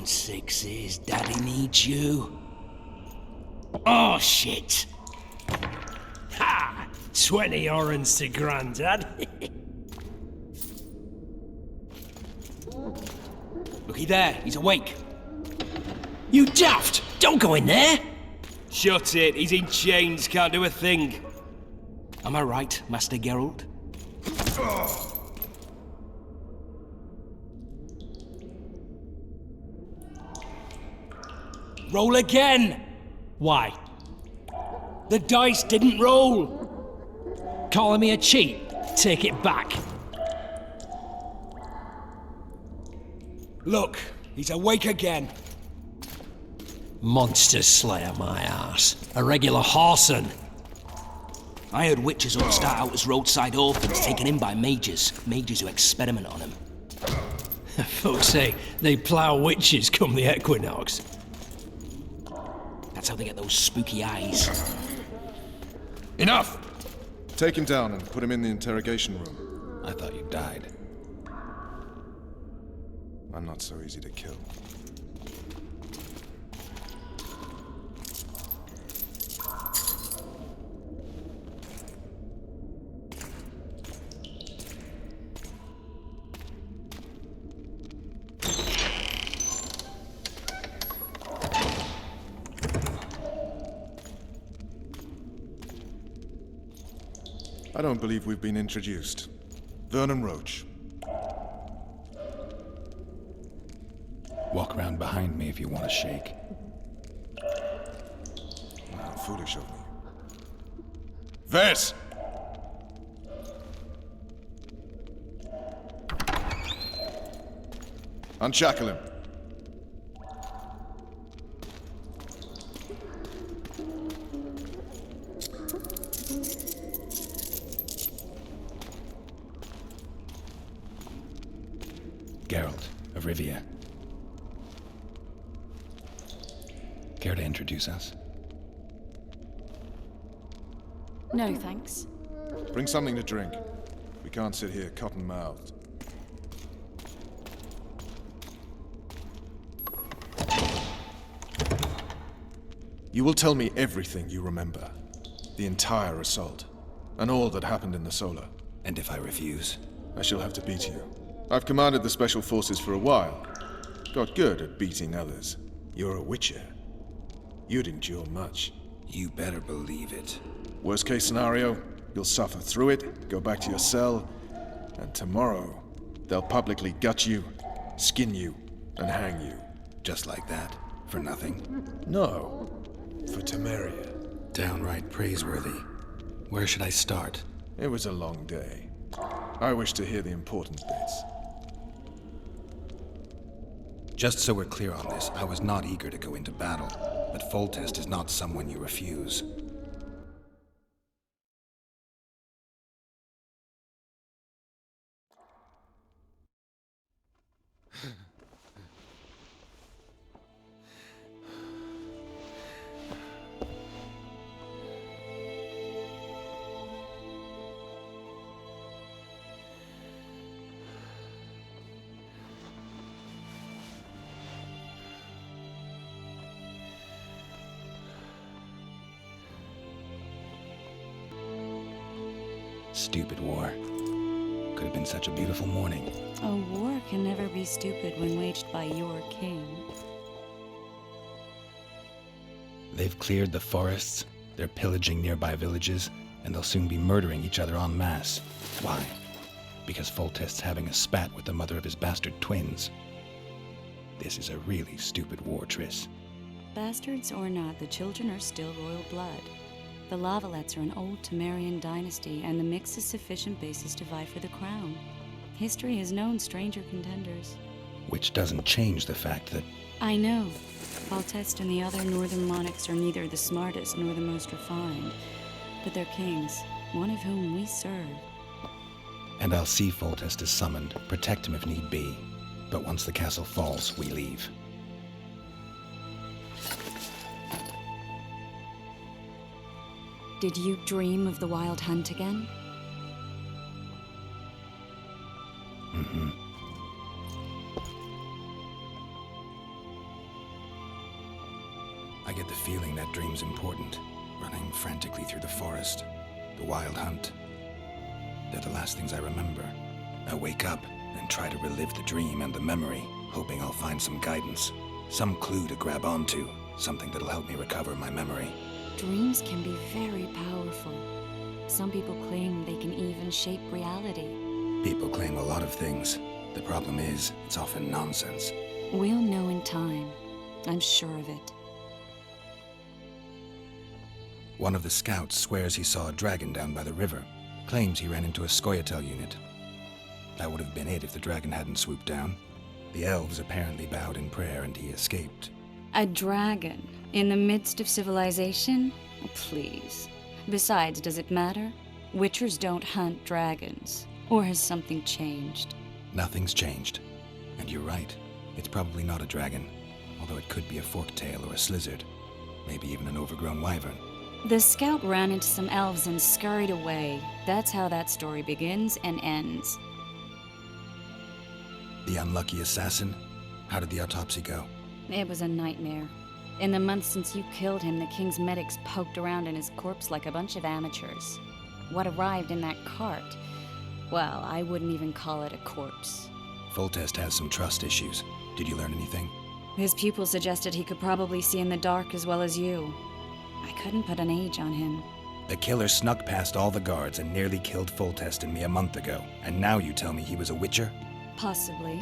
sixes, Daddy needs you. Oh, shit! Ha! 20 orange to Grandad. Looky there, he's awake. You daft! Don't go in there! Shut it, he's in chains, can't do a thing. Am I right, Master Geralt? Roll again! Why? The dice didn't roll! Calling me a cheat? Take it back. Look, he's awake again. Monster slayer, my ass. A regular whoreson. I heard witches all start out as roadside orphans taken in by mages. Mages who experiment on them. Folks say they plough witches come the equinox. That's how they get those spooky eyes. Enough! Take him down and put him in the interrogation room. I thought you died. I'm not so easy to kill. I don't believe we've been introduced. Vernon Roach. Walk around behind me if you want to shake. How foolish of me. Vess! Unshackle him. Geralt of Rivia. Care to introduce us? No, thanks. Bring something to drink. We can't sit here cotton-mouthed. You will tell me everything you remember. The entire assault. And all that happened in the Solar. And if I refuse? I shall have to beat you. I've commanded the Special Forces for a while. Got good at beating others. You're a Witcher. You'd endure much. You better believe it. Worst case scenario, you'll suffer through it, go back to your cell, and tomorrow, they'll publicly gut you, skin you, and hang you. Just like that? For nothing? No, for Temeria. Downright praiseworthy. Where should I start? It was a long day. I wish to hear the important bits. Just so we're clear on this, I was not eager to go into battle, but Foltest is not someone you refuse. Stupid war. Could have been such a beautiful morning. A war can never be stupid when waged by your king. They've cleared the forests, they're pillaging nearby villages, and they'll soon be murdering each other en masse. Why? Because Foltest's having a spat with the mother of his bastard twins. This is a really stupid war, Triss. Bastards or not, the children are still royal blood. The Lavalettes are an old Temerian dynasty, and the mix is sufficient basis to vie for the crown. History has known stranger contenders. Which doesn't change the fact that... I know. Foltest and the other northern monarchs are neither the smartest nor the most refined, but they're kings, one of whom we serve. And I'll see Foltest is summoned, protect him if need be. But once the castle falls, we leave. Did you dream of the Wild Hunt again? dream's important. Running frantically through the forest, the wild hunt. They're the last things I remember. I wake up and try to relive the dream and the memory, hoping I'll find some guidance, some clue to grab onto, something that'll help me recover my memory. Dreams can be very powerful. Some people claim they can even shape reality. People claim a lot of things. The problem is, it's often nonsense. We'll know in time. I'm sure of it. One of the scouts swears he saw a dragon down by the river. Claims he ran into a Skoyatel unit. That would have been it if the dragon hadn't swooped down. The elves apparently bowed in prayer and he escaped. A dragon? In the midst of civilization? Oh, please. Besides, does it matter? Witchers don't hunt dragons. Or has something changed? Nothing's changed. And you're right. It's probably not a dragon. Although it could be a forktail or a slizzard. Maybe even an overgrown wyvern. The scout ran into some elves and scurried away. That's how that story begins and ends. The unlucky assassin? How did the autopsy go? It was a nightmare. In the months since you killed him, the king's medics poked around in his corpse like a bunch of amateurs. What arrived in that cart? Well, I wouldn't even call it a corpse. Foltest has some trust issues. Did you learn anything? His pupil suggested he could probably see in the dark as well as you. I couldn't put an age on him. The killer snuck past all the guards and nearly killed Foltest and me a month ago. And now you tell me he was a witcher? Possibly.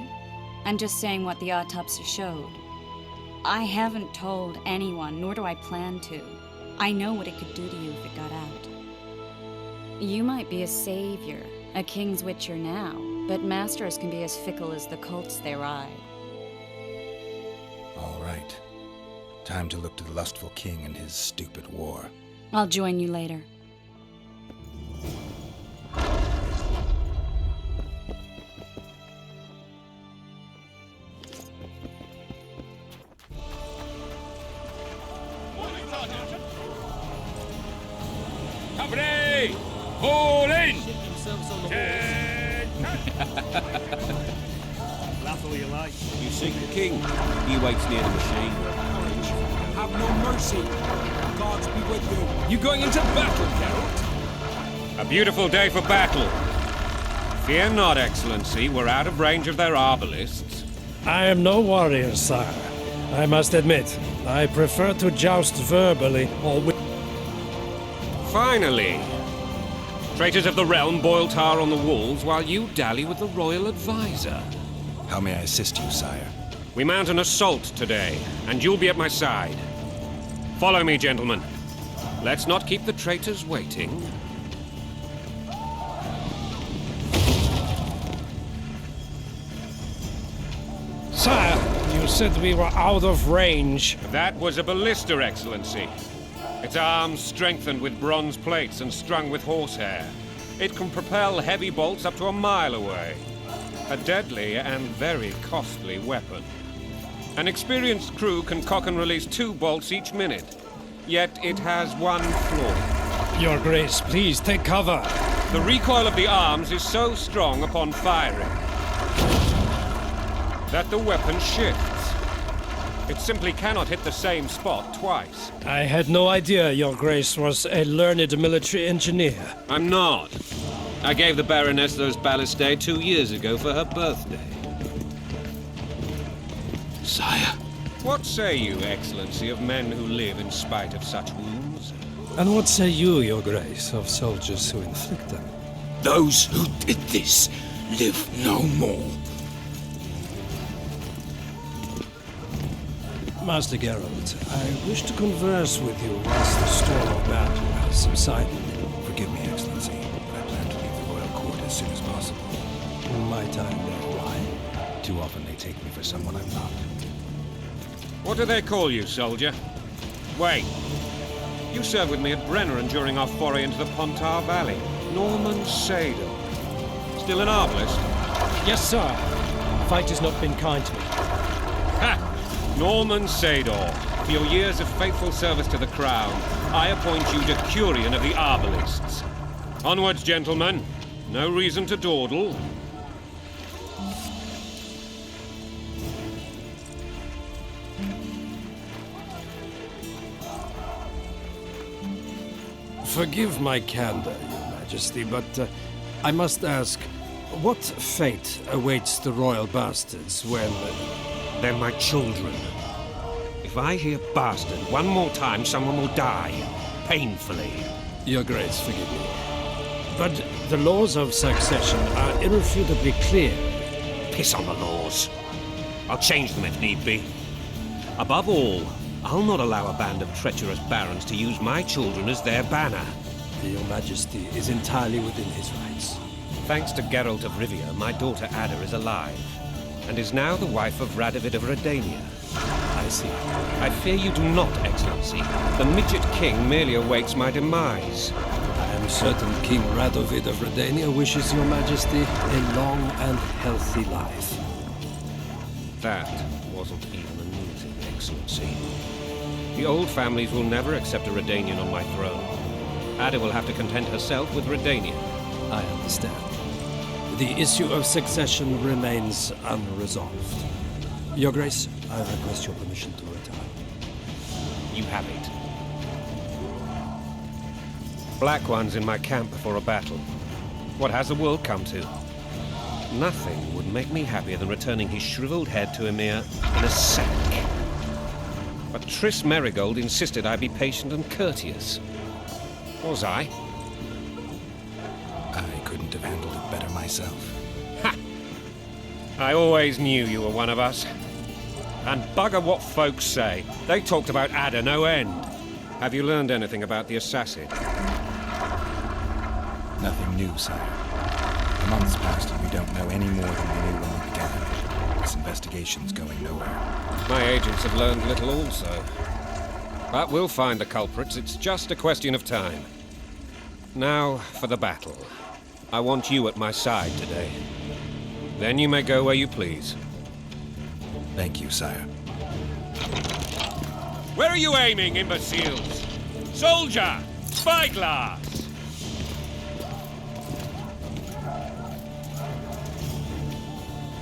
I'm just saying what the autopsy showed. I haven't told anyone, nor do I plan to. I know what it could do to you if it got out. You might be a savior, a king's witcher now, but masters can be as fickle as the colts they ride. All right. Time to look to the lustful king and his stupid war. I'll join you later. Company! Fall in! Laugh all you like. You seek the king. He waits near the machine. Have no mercy. Gods be with you. You going into battle, Geralt? A beautiful day for battle. Fear not, Excellency. We're out of range of their arbalists. I am no warrior, sire. I must admit, I prefer to joust verbally or with... Finally! Traitors of the realm boil tar on the walls while you dally with the royal advisor. How may I assist you, sire? We mount an assault today, and you'll be at my side. Follow me, gentlemen. Let's not keep the traitors waiting. Sire, you said we were out of range. That was a ballista, Excellency. Its arms strengthened with bronze plates and strung with horsehair. It can propel heavy bolts up to a mile away. A deadly and very costly weapon. An experienced crew can cock and release 2 bolts each minute. Yet it has one flaw. Your Grace, please take cover. The recoil of the arms is so strong upon firing that the weapon shifts. It simply cannot hit the same spot twice. I had no idea Your Grace was a learned military engineer. I'm not. I gave the Baroness those ballistae 2 years ago for her birthday. Sire. What say you, Excellency, of men who live in spite of such wounds? And what say you, Your Grace, of soldiers who inflict them? Those who did this live no more. Master Geralt, I wish to converse with you once the storm of battle has subsided. Forgive me, Excellency, but I plan to leave the royal court as soon as possible. Might I know why? Too often they take me for someone I'm not. What do they call you, soldier? Wait. You served with me at Brenneran during our foray into the Pontar Valley. Norman Sador. Still an arbalist? Yes, sir. Fight has not been kind to me. Ha! Norman Sador, for your years of faithful service to the crown, I appoint you Decurion of the Arbalists. Onwards, gentlemen. No reason to dawdle. Forgive my candor, Your Majesty, but I must ask, what fate awaits the royal bastards when... They're my children. If I hear bastard one more time, someone will die. Painfully. Your Grace, forgive me. But the laws of succession are irrefutably clear. Piss on the laws. I'll change them if need be. Above all, I'll not allow a band of treacherous barons to use my children as their banner. Your Majesty is entirely within his rights. Thanks to Geralt of Rivia, my daughter Ada is alive, and is now the wife of Radovid of Redania. I see. I fear you do not, Excellency. The midget king merely awaits my demise. I am certain King Radovid of Redania wishes Your Majesty a long and healthy life. That wasn't even amusing, Excellency. The old families will never accept a Redanian on my throne. Ada will have to content herself with Redania. I understand. The issue of succession remains unresolved. Your Grace, I request your permission to retire. You have it. Black One's in my camp before a battle. What has the world come to? Nothing would make me happier than returning his shriveled head to Emir in a sack. But Triss Merigold insisted I be patient and courteous. Was I? I couldn't have handled it better myself. Ha! I always knew you were one of us. And bugger what folks say. They talked about Ada no end. Have you learned anything about the assassin? Nothing new, sire. The months passed and we don't know any more than we knew when we began. This investigation's going nowhere. My agents have learned little also. But we'll find the culprits. It's just a question of time. Now for the battle. I want you at my side today. Then you may go where you please. Thank you, sire. Where are you aiming, imbeciles? Soldier! Spyglass!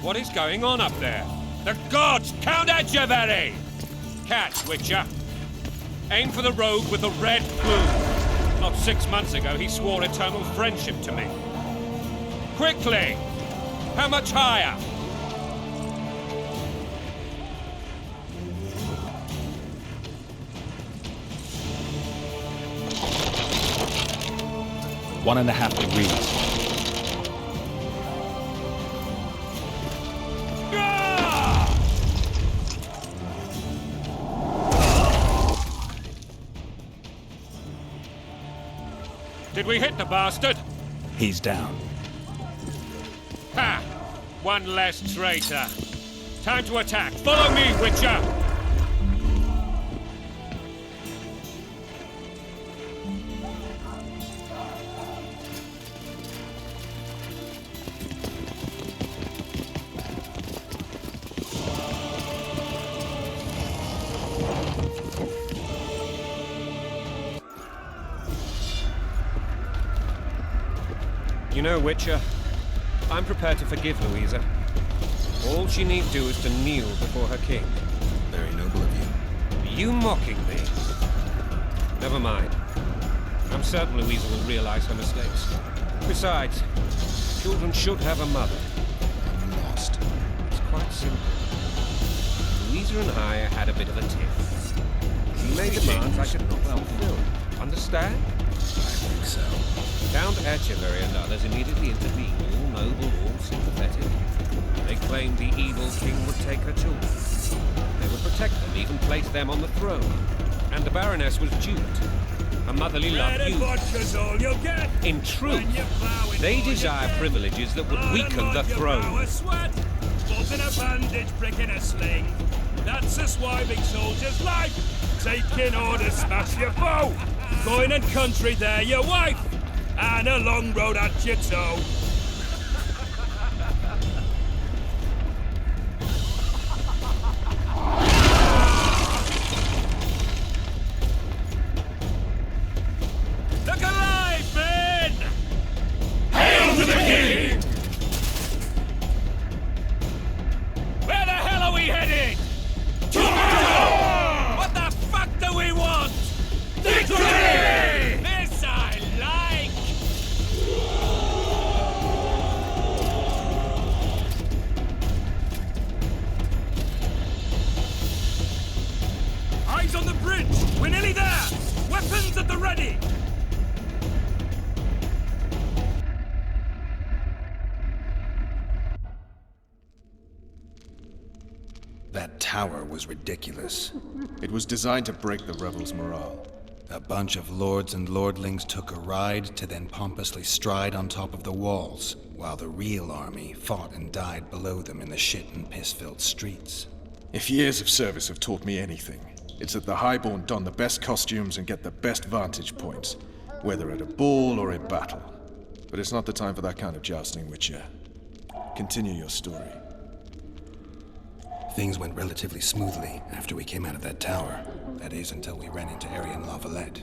What is going on up there? The gods! Count Edgevery! Catch, Witcher. Aim for the rogue with the red plume. Not 6 months ago, he swore eternal friendship to me. Quickly! How much higher? One and a half degrees. Did we hit the bastard? He's down. Ha! One less traitor. Time to attack. Follow me, Witcher! You know, Witcher, I'm prepared to forgive Louisa. All she need do is to kneel before her king. Very noble of you. Are you mocking me? Never mind. I'm certain Louisa will realize her mistakes. Besides, children should have a mother. I'm lost. It's quite simple. Louisa and I had a bit of a tiff. She made demands I could not fulfill. Understand? I think so. Count Etcheverry and others immediately intervened, all noble, all sympathetic. They claimed the evil king would take her children. They would protect them, even place them on the throne. And the Baroness was duped. Her motherly love used. All you'll get. In truth, they desire privileges that would weaken the throne. Sweat, in a bandage, brick in a sling. That's a swiving soldier's life. Taking orders, smash your foe. Going and country, there your wife. And a long road at your toe. Look alive, men! Hail to the king! Where the hell are we headed? What the fuck do we want? Victory! This side! tower was ridiculous. It was designed to break the rebels' morale. A bunch of lords and lordlings took a ride to then pompously stride on top of the walls, while the real army fought and died below them in the shit and piss-filled streets. If years of service have taught me anything, it's that the Highborn don the best costumes and get the best vantage points, whether at a ball or in battle. But it's not the time for that kind of jousting, Witcher. Continue your story. Things went relatively smoothly after we came out of that tower. That is, until we ran into Aryan Lavalette.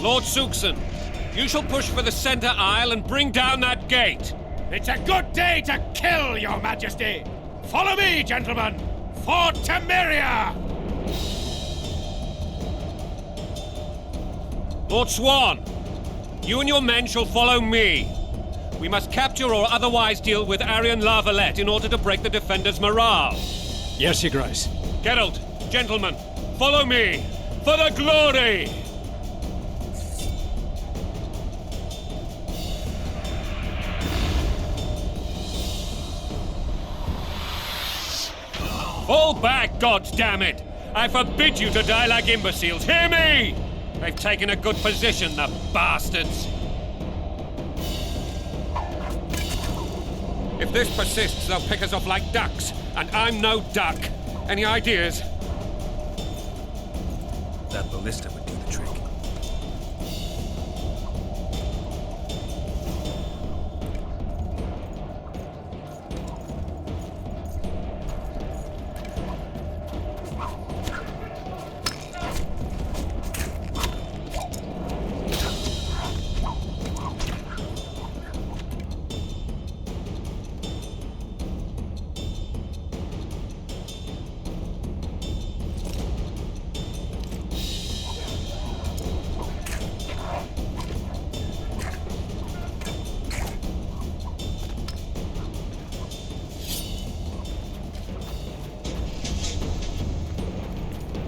Lord Suxon, you shall push for the center aisle and bring down that gate. It's a good day to kill, Your Majesty! Follow me, gentlemen! For Temeria! Lord Swan, you and your men shall follow me. We must capture or otherwise deal with Aryan Lavalette in order to break the defenders' morale. Yes, Your Grace. Geralt, gentlemen, follow me for the glory! Fall back, goddammit! I forbid you to die like imbeciles. Hear me! They've taken a good position, the bastards. If this persists, they'll pick us off like ducks, and I'm no duck. Any ideas? That ballista would do the trick.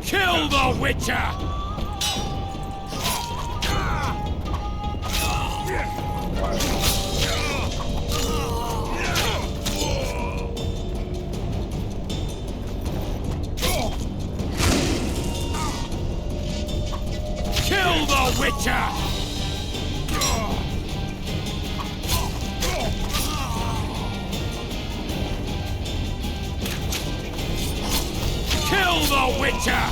Kill the Witcher! Kill the Witcher! Kill the Witcher!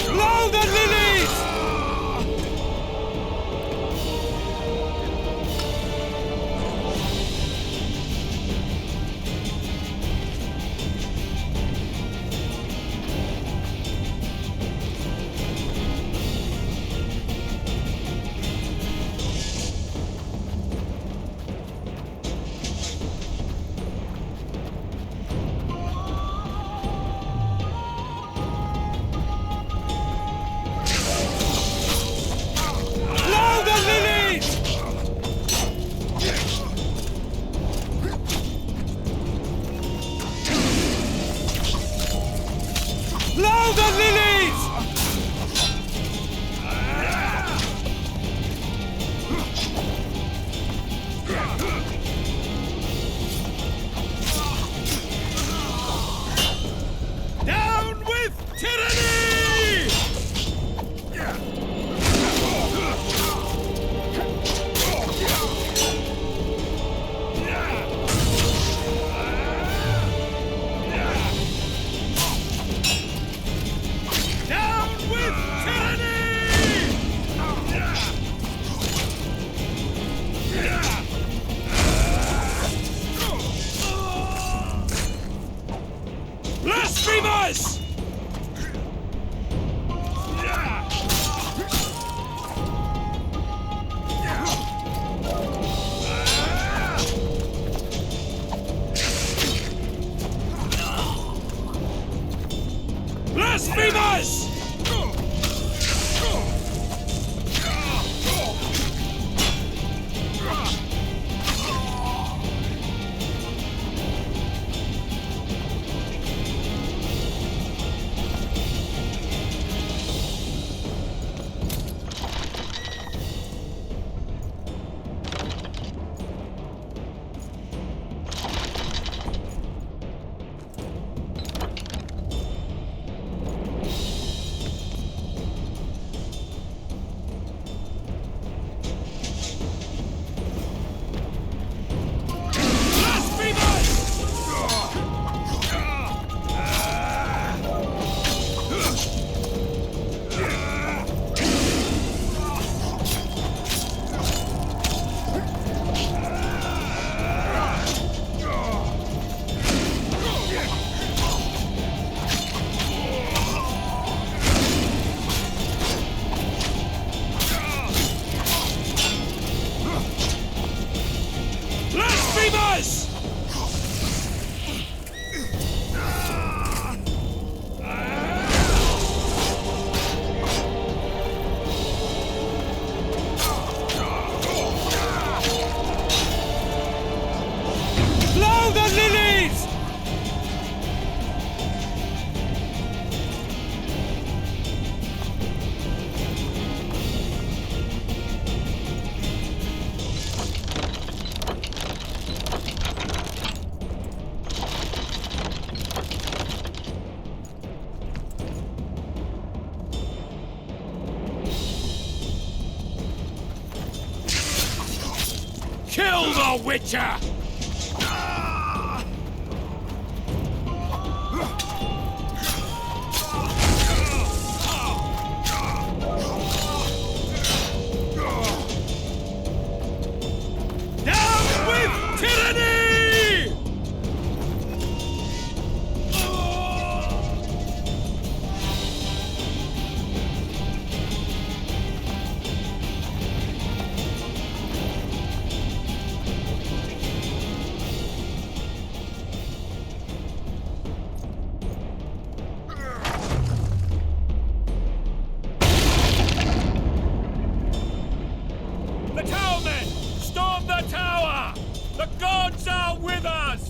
Blow the lilies! Blow the lilies! Down with tyranny! us! Blow the lilies! Kill the Witcher! Down with tyranny! The towermen! Storm the tower! The gods are with us!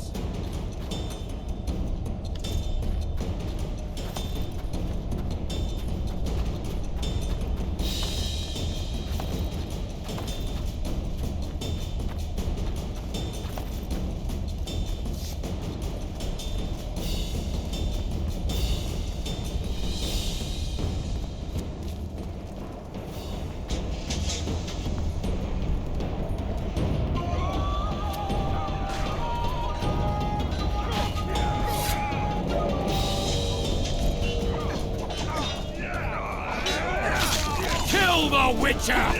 Kill the Witcher!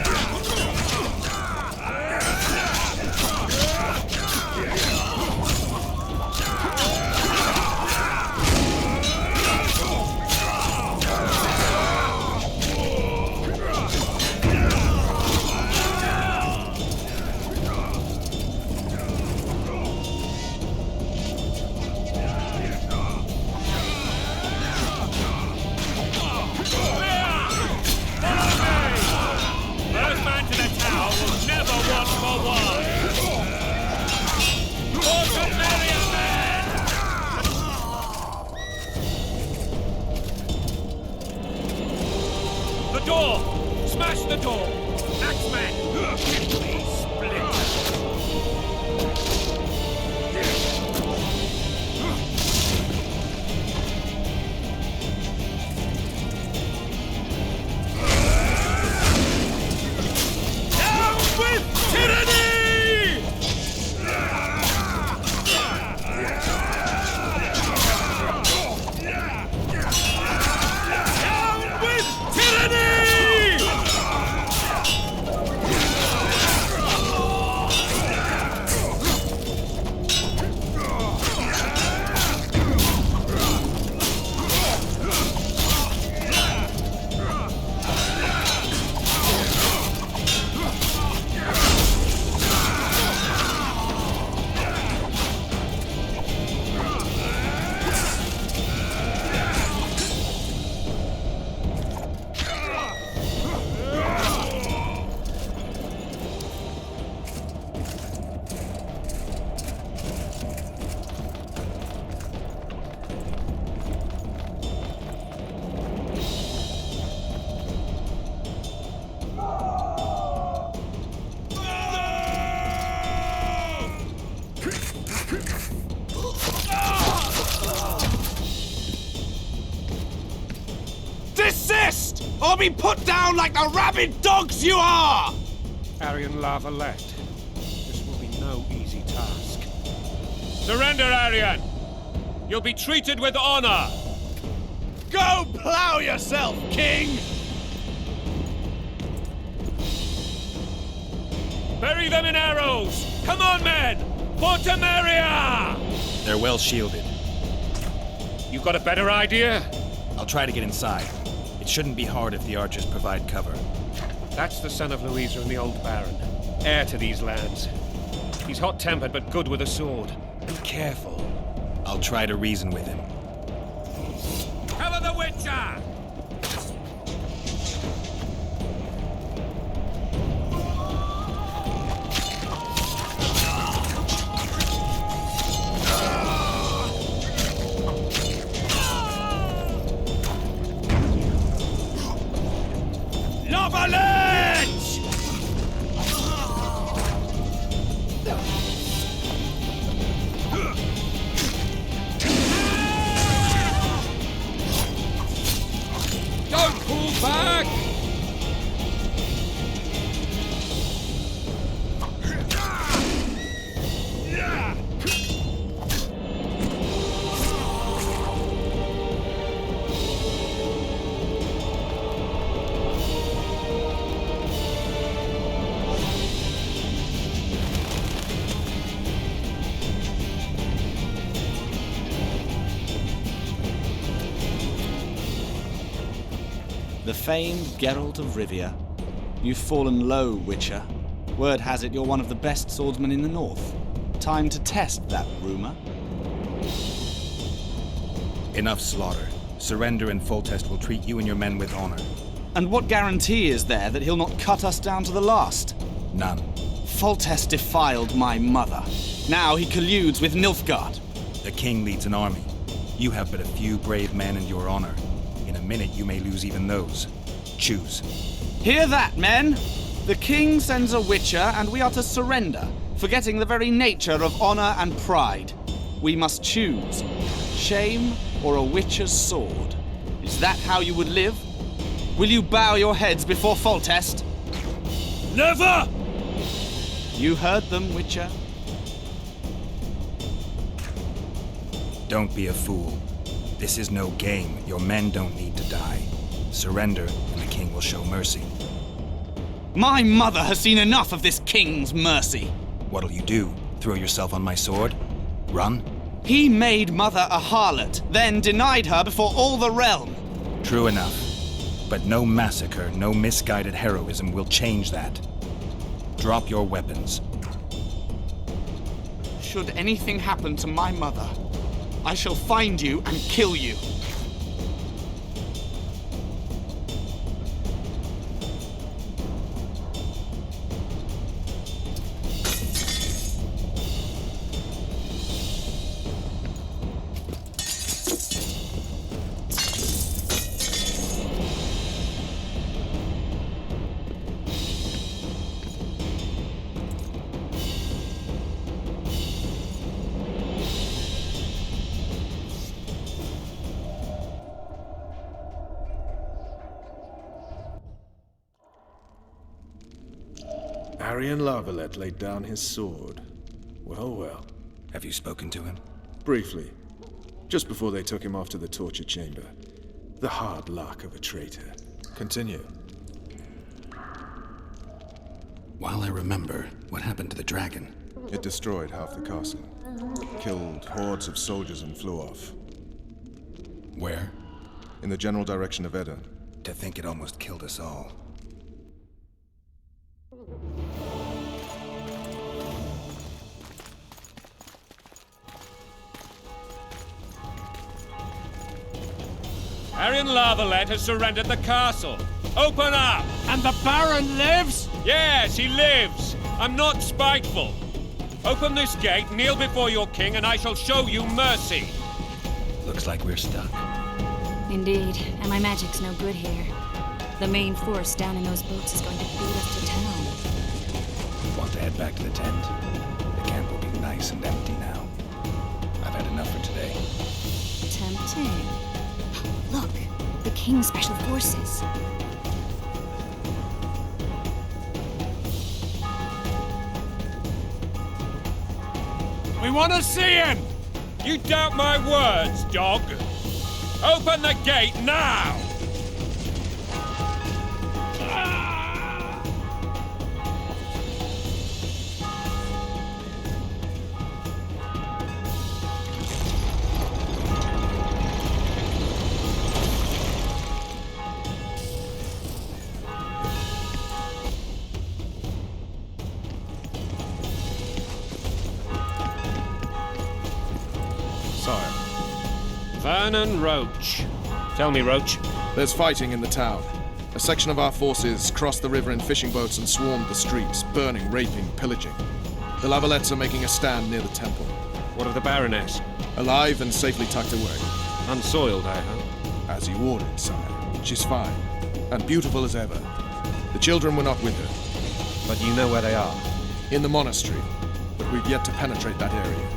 First man to the tower will never want for one! Awesome Marion men! The door! Smash the door! Axeman! Please split! Down with tyranny! Down with tyranny! Desist! Or be put down like the rabid dogs you are! Arian Lavalette, this will be no easy task. Surrender, Arian! You'll be treated with honor! Go plow yourself, King! Bury them in arrows! Come on, men! For Temeria! They're well shielded. You got a better idea? I'll try to get inside. It shouldn't be hard if the archers provide cover. That's the son of Louisa and the old Baron, heir to these lands. He's hot-tempered but good with a sword. Be careful. I'll try to reason with him. Cover the Witcher! Don't pull back! The famed Geralt of Rivia. You've fallen low, Witcher. Word has it you're one of the best swordsmen in the north. Time to test that rumor. Enough slaughter. Surrender and Foltest will treat you and your men with honor. And what guarantee is there that he'll not cut us down to the last? None. Foltest defiled my mother. Now he colludes with Nilfgaard. The king leads an army. You have but a few brave men and your honor. In a minute, you may lose even those. Choose. Hear that, men? The king sends a Witcher, and we are to surrender, forgetting the very nature of honor and pride. We must choose. Shame or a Witcher's sword. Is that how you would live? Will you bow your heads before Foltest? Never! You heard them, Witcher. Don't be a fool. This is no game. Your men don't need to die. Surrender, and the king will show mercy. My mother has seen enough of this king's mercy. What'll you do? Throw yourself on my sword? Run? He made mother a harlot, then denied her before all the realm. True enough. But no massacre, no misguided heroism will change that. Drop your weapons. Should anything happen to my mother, I shall find you and kill you. Arian Larvalet laid down his sword. Well, well. Have you spoken to him? Briefly. Just before they took him off to the torture chamber. The hard luck of a traitor. Continue. While I remember, what happened to the dragon? It destroyed half the castle. Killed hordes of soldiers and flew off. Where? In the general direction of Edda. To think it almost killed us all. Arian Larvalet has surrendered the castle. Open up! And the Baron lives? Yes, he lives. I'm not spiteful. Open this gate, kneel before your king, and I shall show you mercy. Looks like we're stuck. Indeed, and my magic's no good here. The main force down in those boats is going to beat us to town. Want to head back to the tent? The camp will be nice and empty now. I've had enough for today. Tempting. Look, the King's Special Forces. We want to see him! You doubt my words, dog. Open the gate now! Vernon Roach. Tell me, Roach. There's fighting in the town. A section of our forces crossed the river in fishing boats and swarmed the streets, burning, raping, pillaging. The Lavalettes are making a stand near the temple. What of the Baroness? Alive and safely tucked away. Unsoiled, I hope. As you ordered, sire. She's fine. And beautiful as ever. The children were not with her. But you know where they are. In the monastery. But we've yet to penetrate that area.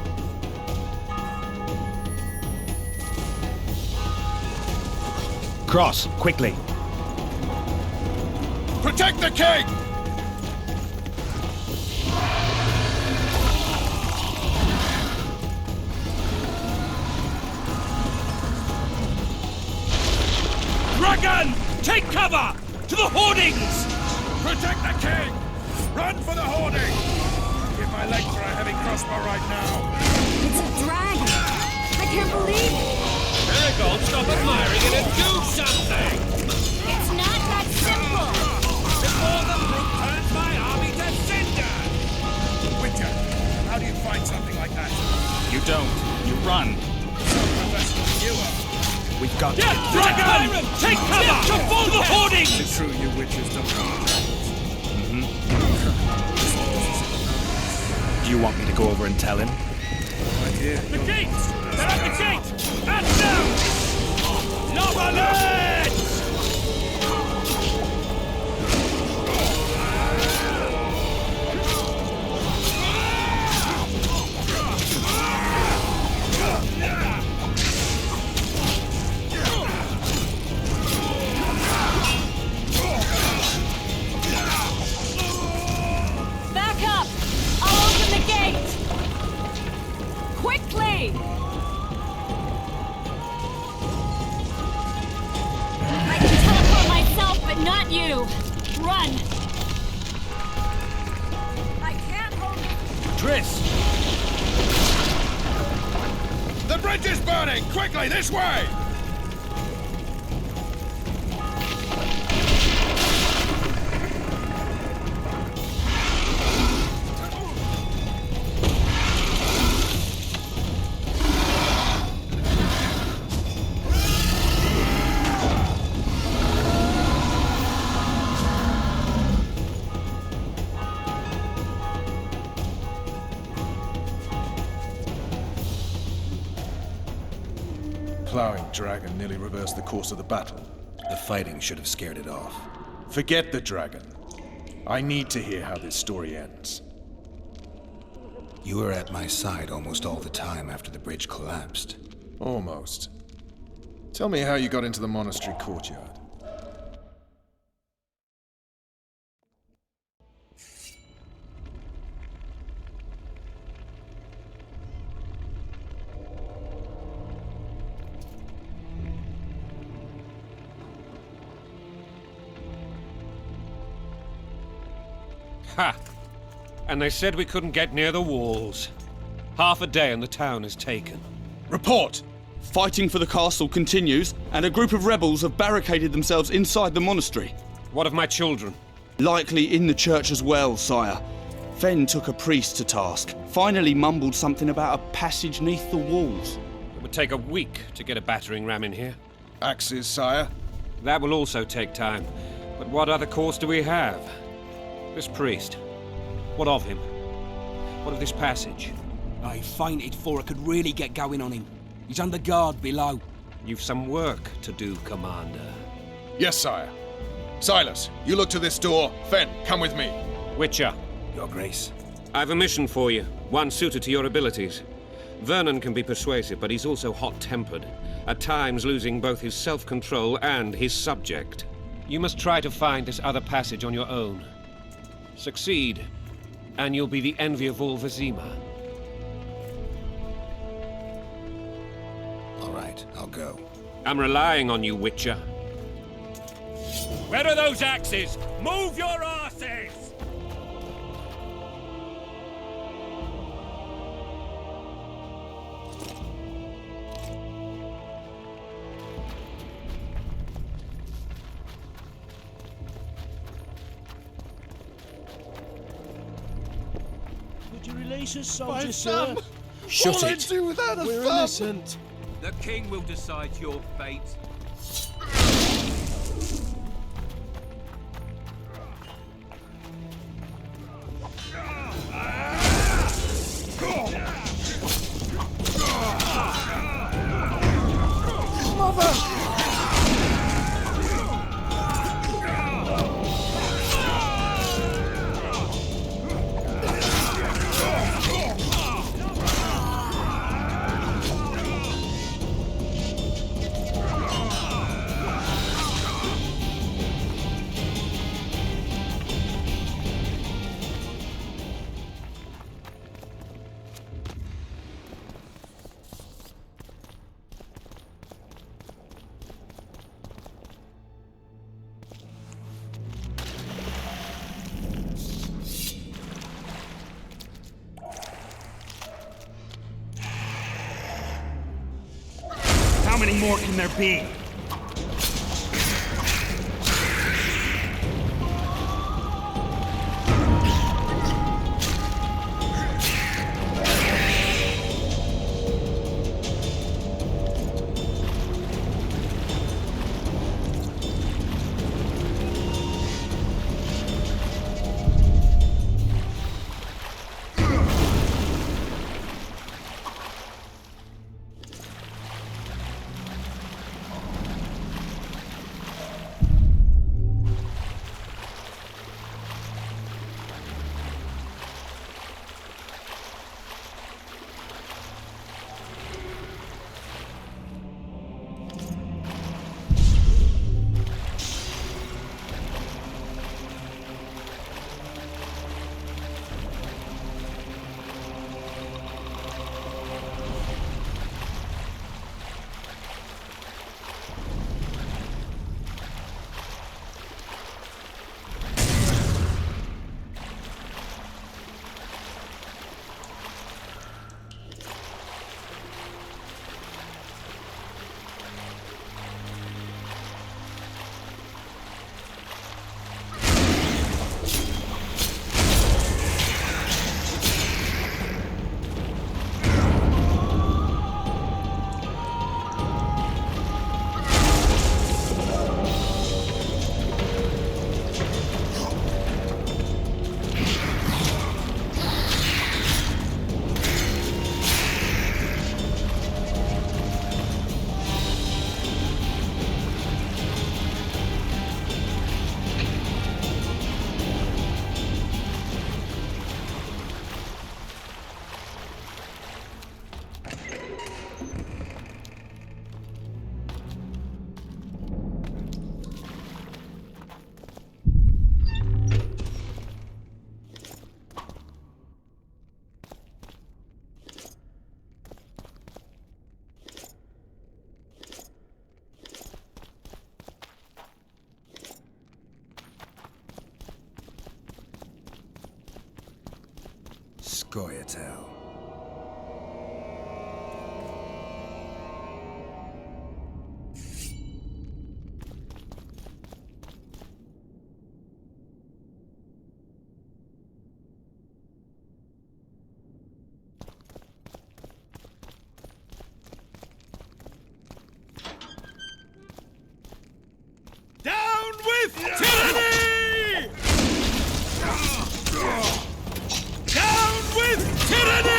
Cross, quickly! Protect the king! Dragon! Take cover! To the hoardings! Protect the king! Run for the hoarding! Give my leg for a heavy crossbow right now. It's a dragon! I can't believe it! Marigold, stop admiring it and do something! It's not that simple! Before the brute turns my army to cinder! Witcher, how do you fight something like that? You don't. You run. So professional you are. We've got Get Dragon! Take cover! To fool the hoardings! It's true you witches don't know dragons. Do you want me to go over and tell him? The gates! They're at the gate! And now! Lavalettes! Back up! I'll open the gate! Quickly! I can teleport myself, but not you! Run! I can't hold it! Triss! The bridge is burning! Quickly, this way! Plowing dragon nearly reversed the course of the battle. The fighting should have scared it off. Forget the dragon. I need to hear how this story ends. You were at my side almost all the time after the bridge collapsed. Almost. Tell me how you got into the monastery courtyard. Ha! And they said we couldn't get near the walls. Half a day and the town is taken. Report! Fighting for the castle continues, and a group of rebels have barricaded themselves inside the monastery. What of my children? Likely in the church as well, sire. Fen took a priest to task. Finally mumbled something about a passage neath the walls. It would take a week to get a battering ram in here. Axes, sire? That will also take time. But what other course do we have? This priest. What of him? What of this passage? I fainted before I could really get going on him. He's under guard below. You've some work to do, Commander. Yes, sire. Silas, you look to this door. Fen, come with me. Witcher. Your Grace. I've a mission for you, one suited to your abilities. Vernon can be persuasive, but he's also hot-tempered, at times losing both his self-control and his subject. You must try to find this other passage on your own. Succeed, and you'll be the envy of all Vizima. All right, I'll go. I'm relying on you, Witcher. Where are those axes? Move your asses! Would you release us, soldier, sir? Shut it! We're innocent. The king will decide your fate. How many more can there be? Skoyatel. Down with tyranny! Down with tyranny!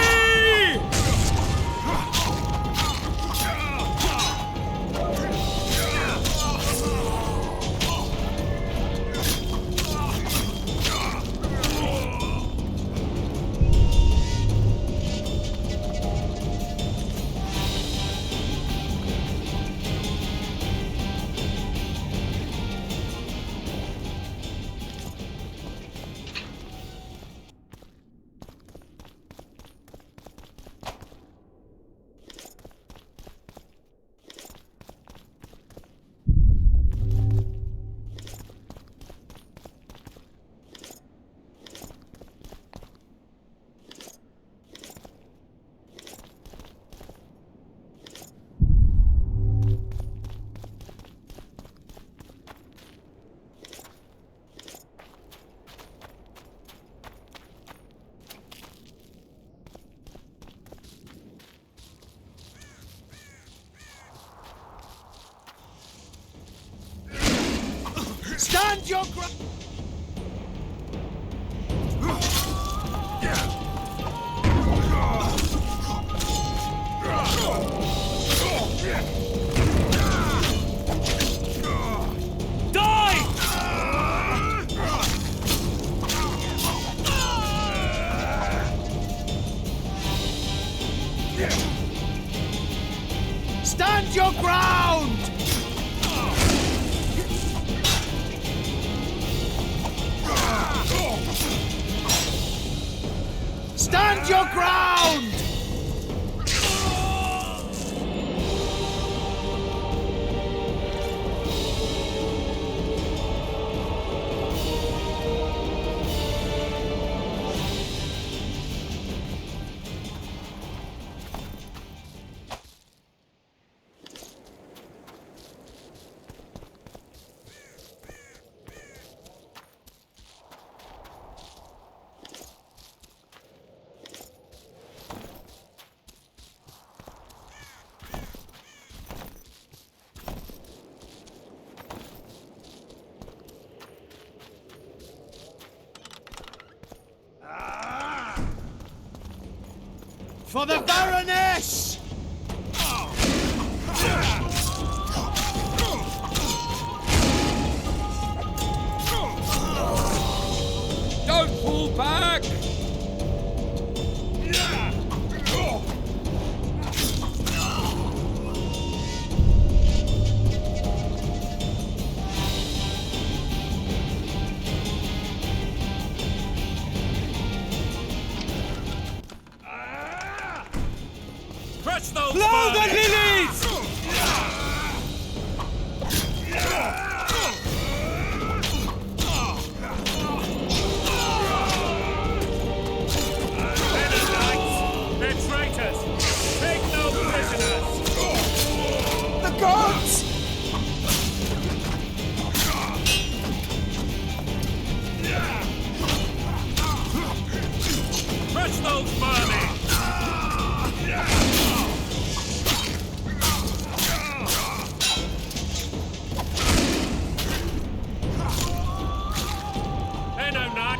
Stand your ground! Stand your ground! Stand your ground! For the Baroness! Don't pull back! Crush those Blow the vermin! lilies! They're traitors! Take no prisoners! The gods! Crush those vermin! They know not.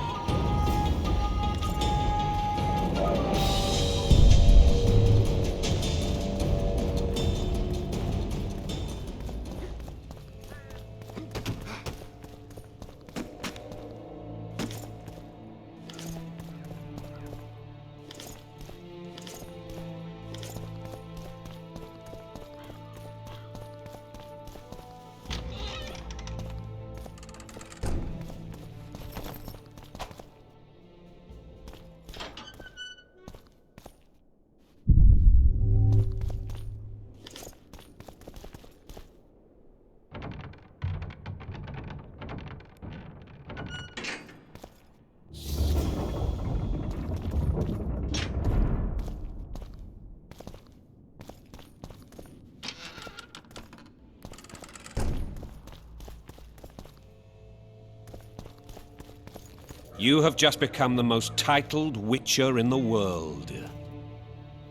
You have just become the most titled witcher in the world.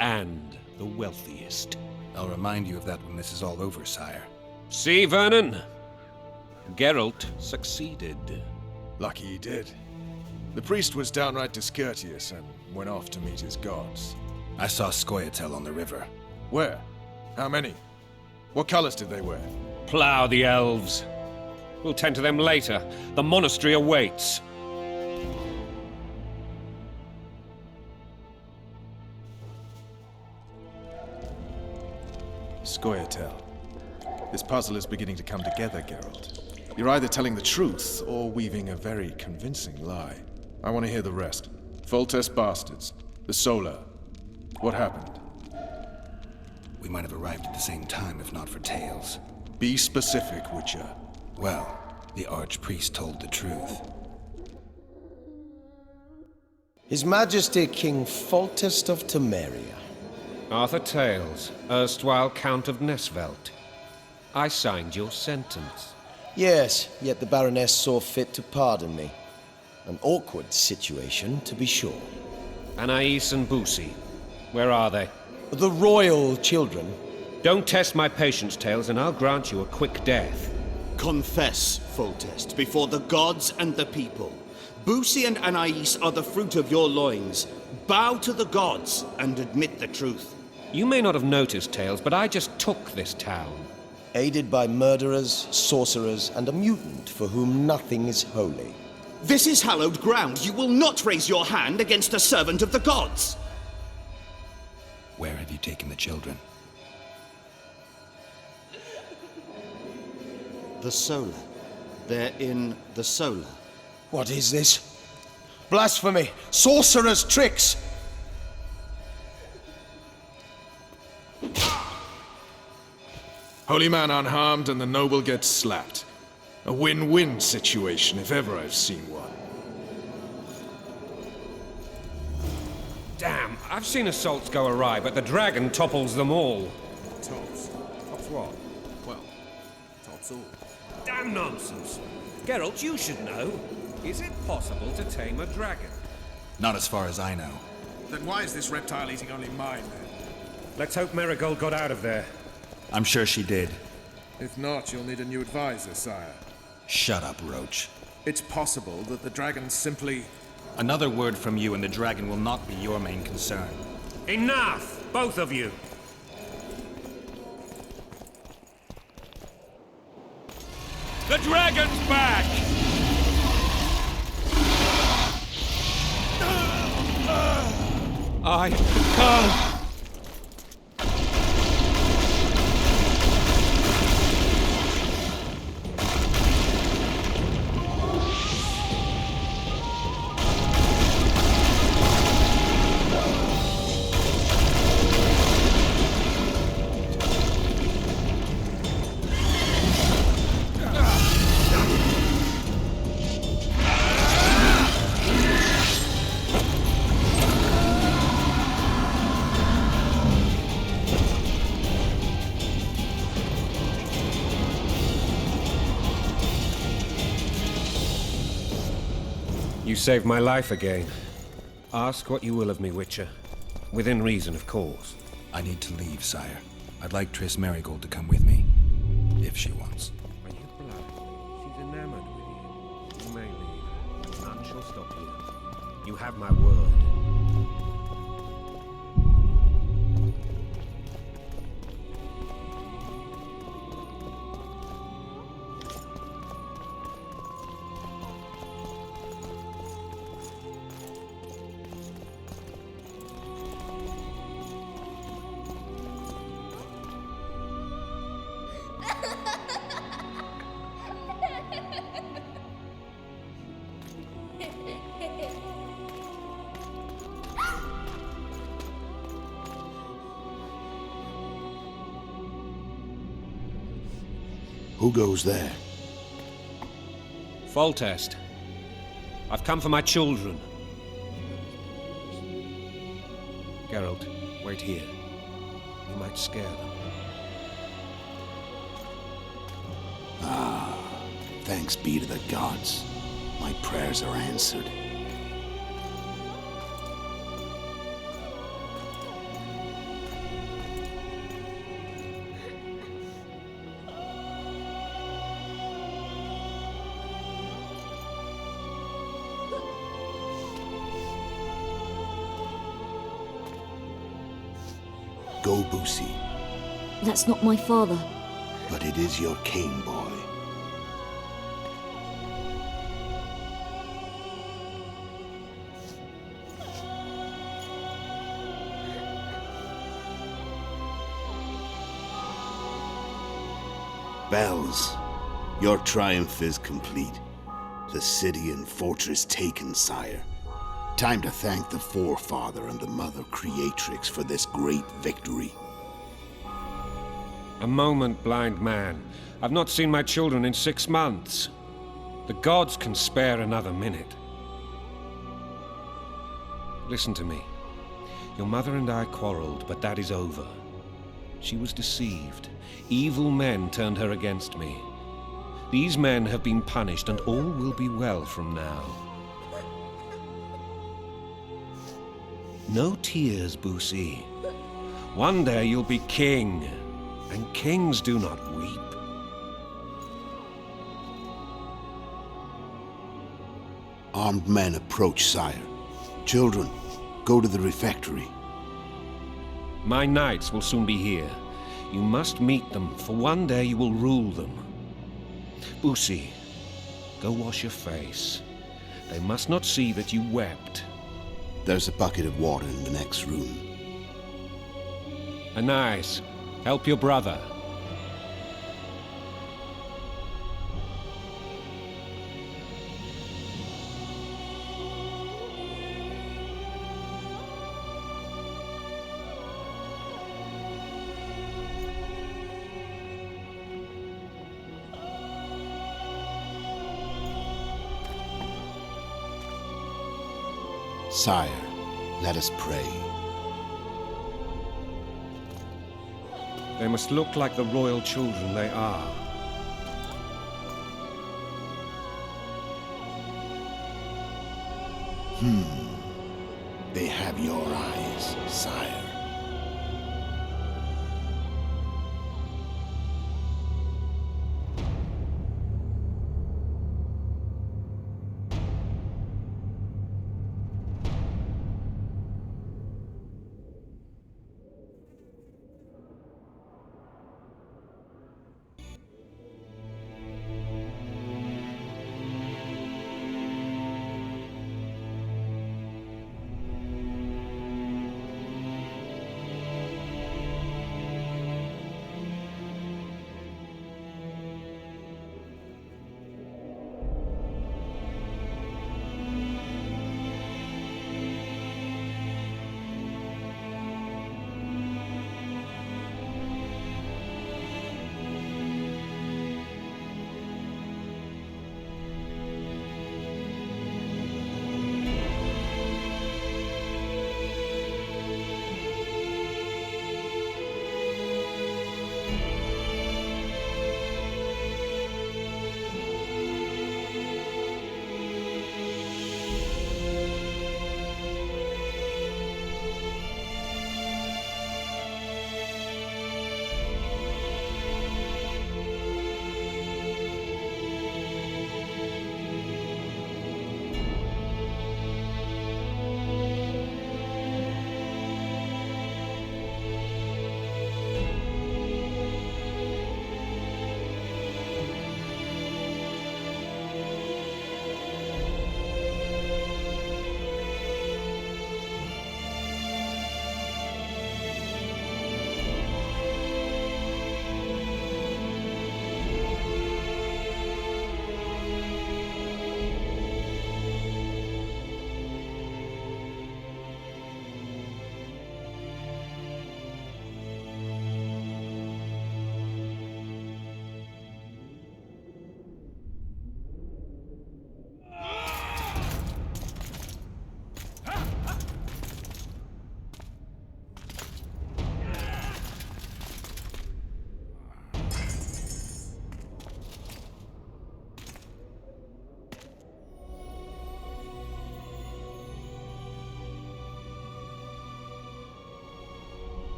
And the wealthiest. I'll remind you of that when this is all over, sire. See, Vernon? Geralt succeeded. Lucky he did. The priest was downright discourteous and went off to meet his gods. I saw Scoia'tael on the river. Where? How many? What colors did they wear? Plough the elves. We'll tend to them later. The monastery awaits. Scoia'tael. This puzzle is beginning to come together, Geralt. You're either telling the truth or weaving a very convincing lie. I want to hear the rest. Foltest bastards. The Solar. What happened? We might have arrived at the same time if not for Tales. Be specific, Witcher. Well, the Archpriest told the truth. His Majesty King Foltest of Temeria. Arthur Tales, erstwhile Count of Nesvelt. I signed your sentence. Yes, yet the Baroness saw fit to pardon me. An awkward situation, to be sure. Anais and Boosie, where are they? The royal children. Don't test my patience, Tales, and I'll grant you a quick death. Confess, Foltest, before the gods and the people. Busi and Anais are the fruit of your loins. Bow to the gods and admit the truth. You may not have noticed, Tails, but I just took this town. Aided by murderers, sorcerers, and a mutant for whom nothing is holy. This is hallowed ground. You will not raise your hand against a servant of the gods. Where have you taken the children? The Solar. They're in the Solar. What is this? Blasphemy! Sorcerers' tricks! Holy man unharmed and the noble gets slapped. A win-win situation, if ever I've seen one. Damn, I've seen assaults go awry, but the dragon topples them all. Tops? Tops what? Well, tops all. Damn nonsense. Geralt, you should know. Is it possible to tame a dragon? Not as far as I know. Then why is this reptile eating only mine, then? Let's hope Marigold got out of there. I'm sure she did. If not, you'll need a new advisor, sire. Shut up, Roach. It's possible that the dragon simply... Another word from you and the dragon will not be your main concern. Enough! Both of you! The dragon's back! I can't... You saved my life again. Ask what you will of me, Witcher. Within reason, of course. I need to leave, sire. I'd like Triss Marigold to come with me, if she wants. Are you blind? She's enamored with you. You may leave. None shall stop you. You have my word. Who goes there? Foltest. I've come for my children. Geralt, wait here. You might scare them. Thanks be to the gods. My prayers are answered. Go, Busi. That's not my father. But it is your king, boy. Bells, your triumph is complete. The city and fortress taken, sire. Time to thank the forefather and the mother creatrix for this great victory. A moment, blind man. I've not seen my children in 6 months. The gods can spare another minute. Listen to me. Your mother and I quarreled, but that is over. She was deceived. Evil men turned her against me. These men have been punished, and all will be well from now. No tears, Busi. One day you'll be king, and kings do not weep. Armed men approach, sire. Children, go to the refectory. My knights will soon be here. You must meet them, for one day you will rule them. Busi, go wash your face. They must not see that you wept. There's a bucket of water in the next room. Anais, help your brother. Sire, let us pray. They must look like the royal children they are. They have your eyes, sire.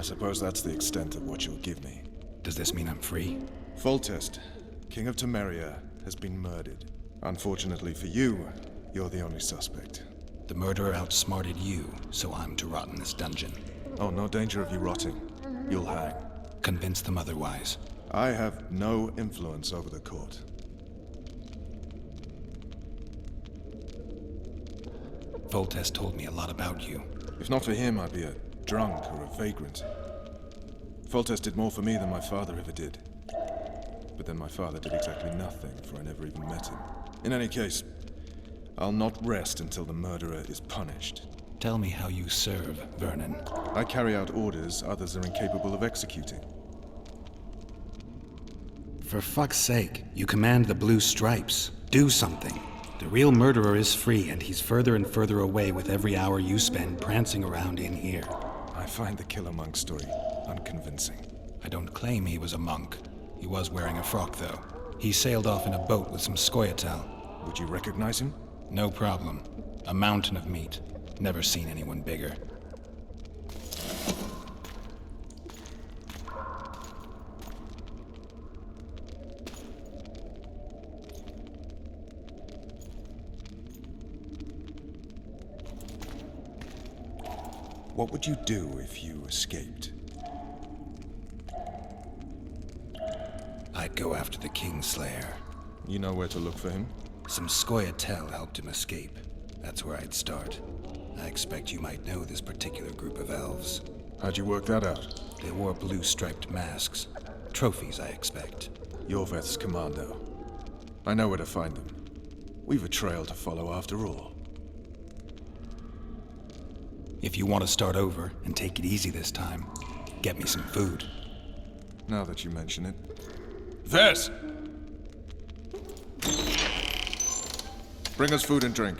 I suppose that's the extent of what you'll give me. Does this mean I'm free? Foltest, King of Temeria, has been murdered. Unfortunately for you, you're the only suspect. The murderer outsmarted you, so I'm to rot in this dungeon. Oh, no danger of you rotting. You'll hang. Convince them otherwise. I have no influence over the court. Foltest told me a lot about you. If not for him, I'd be a drunk or a vagrant. Foltest did more for me than my father ever did. But then my father did exactly nothing, for I never even met him. In any case, I'll not rest until the murderer is punished. Tell me how you serve, Vernon. I carry out orders others are incapable of executing. For fuck's sake, you command the Blue Stripes. Do something. The real murderer is free, and he's further and further away with every hour you spend prancing around in here. I find the Killer Monk story unconvincing. I don't claim he was a monk. He was wearing a frock, though. He sailed off in a boat with some Scoia'tael. Would you recognize him? No problem. A mountain of meat. Never seen anyone bigger. What would you do if you escaped? I'd go after the Kingslayer. You know where to look for him? Some Scoia'tael helped him escape. That's where I'd start. I expect you might know this particular group of elves. How'd you work that out? They wore blue-striped masks. Trophies, I expect. Yorveth's commando. I know where to find them. We've a trail to follow after all. If you want to start over and take it easy this time, get me some food. Now that you mention it. Ves! Bring us food and drink.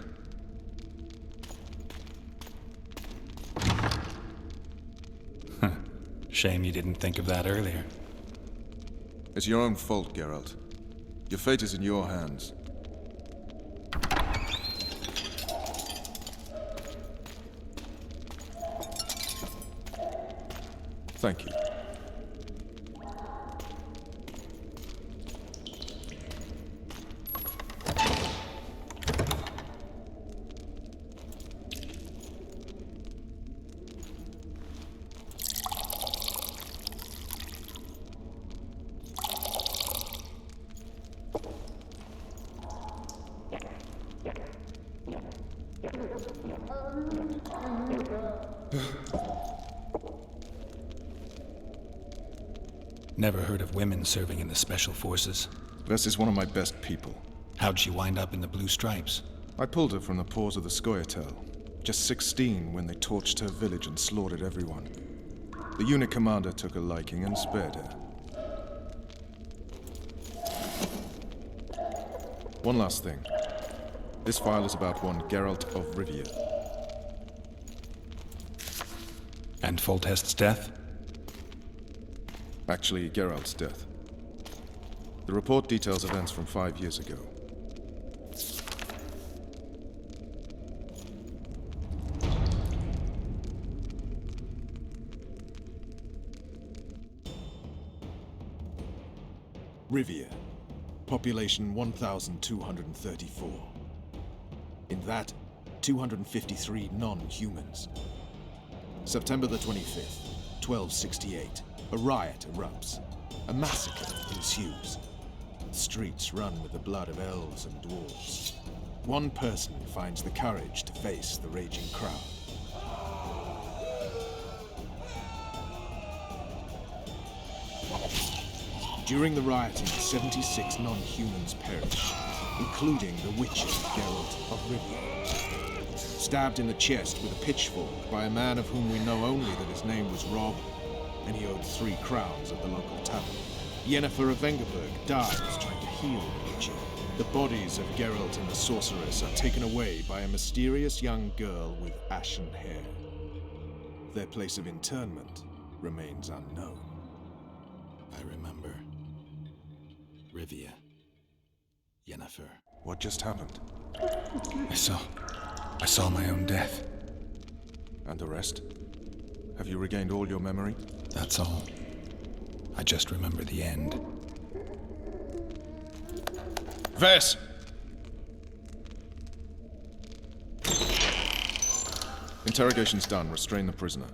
Shame you didn't think of that earlier. It's your own fault, Geralt. Your fate is in your hands. Thank you. Never heard of women serving in the Special Forces? Ves is one of my best people. How'd she wind up in the Blue Stripes? I pulled her from the paws of the Scoia'tael. Just 16 when they torched her village and slaughtered everyone. The unit commander took a liking and spared her. One last thing. This file is about one Geralt of Rivia. And Foltest's death? Actually, Geralt's death. The report details events from 5 years ago. Rivia. Population 1,234. In that, 253 non-humans. September the 25th, 1268. A riot erupts. A massacre ensues. The streets run with the blood of elves and dwarves. One person finds the courage to face the raging crowd. During the rioting, 76 non-humans perished, including the Witcher Geralt of Rivia. Stabbed in the chest with a pitchfork by a man of whom we know only that his name was Rob, and he owed 3 crowns at the local tavern. Yennefer of Vengerberg dies trying to heal the Witcher. The bodies of Geralt and the sorceress are taken away by a mysterious young girl with ashen hair. Their place of interment remains unknown. I remember. Rivia. Yennefer. What just happened? I saw my own death. And the rest? Have you regained all your memory? That's all. I just remember the end. Ves! Interrogation's done. Restrain the prisoner.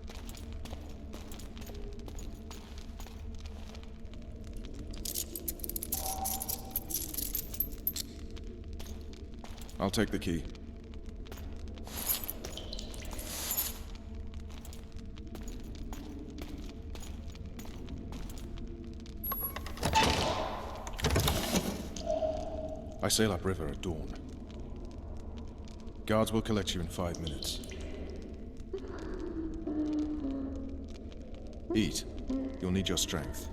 I'll take the key. I sail upriver at dawn. Guards will collect you in 5 minutes. Eat. You'll need your strength.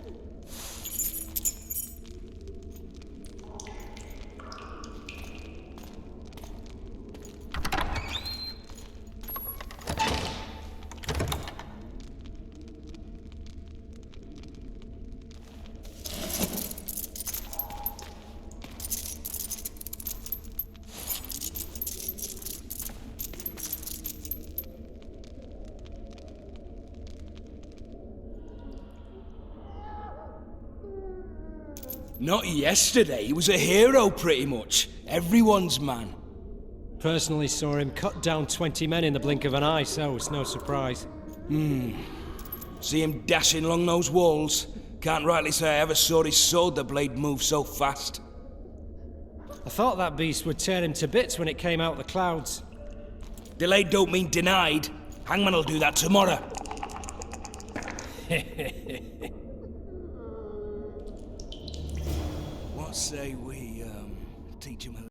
Not yesterday. He was a hero, pretty much. Everyone's man. Personally saw him cut down 20 men in the blink of an eye, so it's no surprise. See him dashing along those walls. Can't rightly say I ever saw his sword the blade move so fast. I thought that beast would tear him to bits when it came out of the clouds. Delayed don't mean denied. Hangman'll do that tomorrow. What say we, teach him a